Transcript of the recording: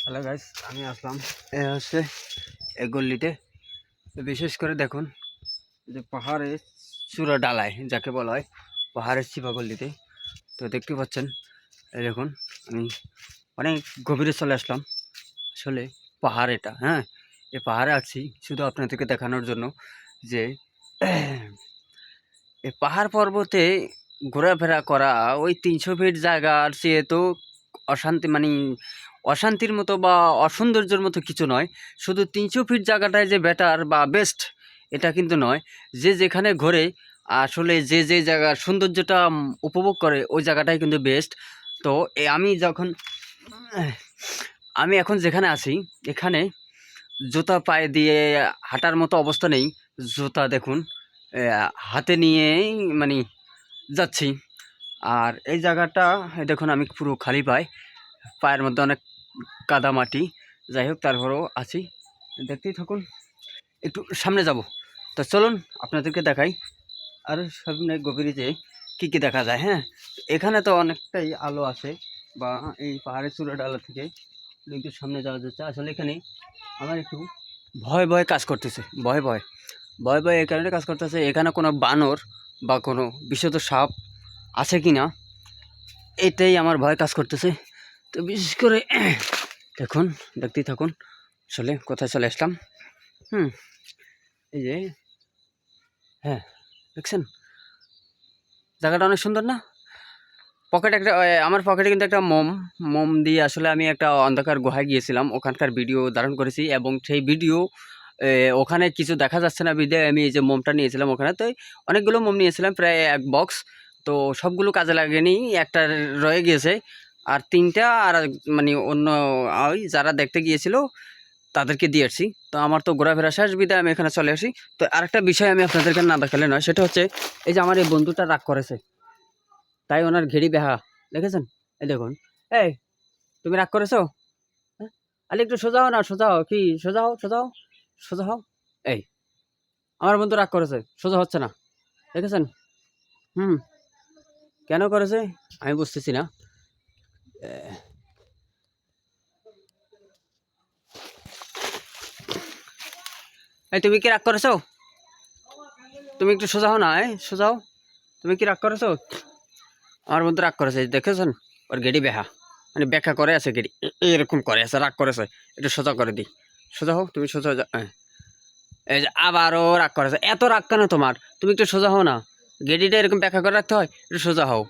Hello guys, আমি আসলাম হচ্ছে এই গল্লিতে। বিশেষ করে দেখুন যে পাহাড়ের চূড়া ডালায় যাকে বলা হয় পাহাড়ের চিপা গল্লিতে। তো দেখতে পাচ্ছেন, এই দেখুন আমি অনেক গভীরে চলে আসলাম। আসলে পাহাড় এটা, হ্যাঁ, এই পাহাড়ে আসছি শুধু আপনাদেরকে দেখানোর জন্য যে এই পাহাড় পর্বতে ঘোরাফেরা করা ওই ৩০০ ফিট জায়গার চেয়ে তো অশান্তি মানে অশান্তির মতো বা অসৌন্দর্যের মতো কিছু নয়। শুধু ৩০০ ফিট জায়গাটায় যে বেটার বা বেস্ট এটা কিন্তু নয়। যে যেখানে ঘোরে আসলে যে যে জায়গার সৌন্দর্যটা উপভোগ করে ওই জায়গাটাই কিন্তু বেস্ট। তো আমি এখন যেখানে আছি এখানে জুতা পায়ে দিয়ে হাঁটার মতো অবস্থা নেই। জুতা দেখুন হাতে নিয়েই মানে যাচ্ছি। আর এই জায়গাটা দেখুন আমি পুরো খালি পায়ের মধ্যে অনেক কাদা মাটি। যাই হোক, তারপরেও আছি, দেখতেই থাকুন। একটু সামনে যাব, তো চলুন আপনাদেরকে দেখাই আর সামনে গভীরে যে কী কী দেখা যায়। হ্যাঁ, এখানে তো অনেকটাই আলো আছে বা এই পাহাড়ের চূড়া ডালা থেকে একটু সামনে যাওয়া যাচ্ছে। আসলে এখানে আমার একটু ভয় ভয় কাজ করতেছে, ভয় ভয় ভয় ভয় এই কারণে কাজ করতেছে, এখানে কোনো বানর বা কোনো বিষধর সাপ আছে কি না এটাই আমার ভয় কাজ করতেছে। তো বিশেষ করে দেখুন, দেখতেই থাকুন আসলে কোথায় চলে আসলাম। এই যে, হ্যাঁ, দেখছেন জায়গাটা অনেক সুন্দর না? আমার পকেটে কিন্তু একটা মোম দিয়ে আসলে আমি একটা অন্ধকার গুহায় গিয়েছিলাম, ওখানকার ভিডিও ধারণ করেছি এবং সেই ভিডিও ওখানে কিছু দেখা যাচ্ছে না বিধায় আমি এই যে মোমটা নিয়েছিলাম ওখানে। তো অনেকগুলো মোম নিয়েছিলাম, প্রায় 1 বক্স। তো সবগুলো কাজে লাগেনি, একটা রয়ে গিয়েছে। আর 3টা আর মানে অন্য ওই যারা দেখতে গিয়েছিল তাদেরকে দিয়ে আসছি। তো আমার তো ঘোরাফেরা শেষ বিধায় আমি এখানে চলে আসি। তো আরেকটা বিষয় আমি আপনাদেরকে না দেখালে নয়, সেটা হচ্ছে এই যে আমার এই বন্ধুটা রাগ করেছে, তাই ওনার ঘেড়ি বেহা দেখেছেন। এই দেখুন, এই তুমি রাগ করেছো? হ্যাঁ, আরে একটু সোজা হও না, সোজা হও, কি সোজা হও, সোজা হও, সোজা হও। এই আমার বন্ধু রাগ করেছে, সোজা হচ্ছে না, দেখেছেন? হুম, কেন করেছে আমি বুঝতেছি না। এই তুমি কি রাগ করেছো? তুমি একটু সোজা হও না, সোজা হও। তুমি কি রাগ করেছো? আমার বন্ধু রাগ করেছে, দেখেছেন? ওর গেড়ি বেহা, মানে ব্যাখ্যা করে আছে গেড়ি, এরকম করে আছে, রাগ করেছে। একটু সোজা করে দিই, সোজা হও, তুমি সোজা হয়ে যাও। এই যে আবারও রাগ করেছে, এত রাগ কেন তোমার? তুমি একটু সোজা হও না, গেড়িটা এরকম ব্যাখ্যা করে রাখতে হয়, একটু সোজা হও।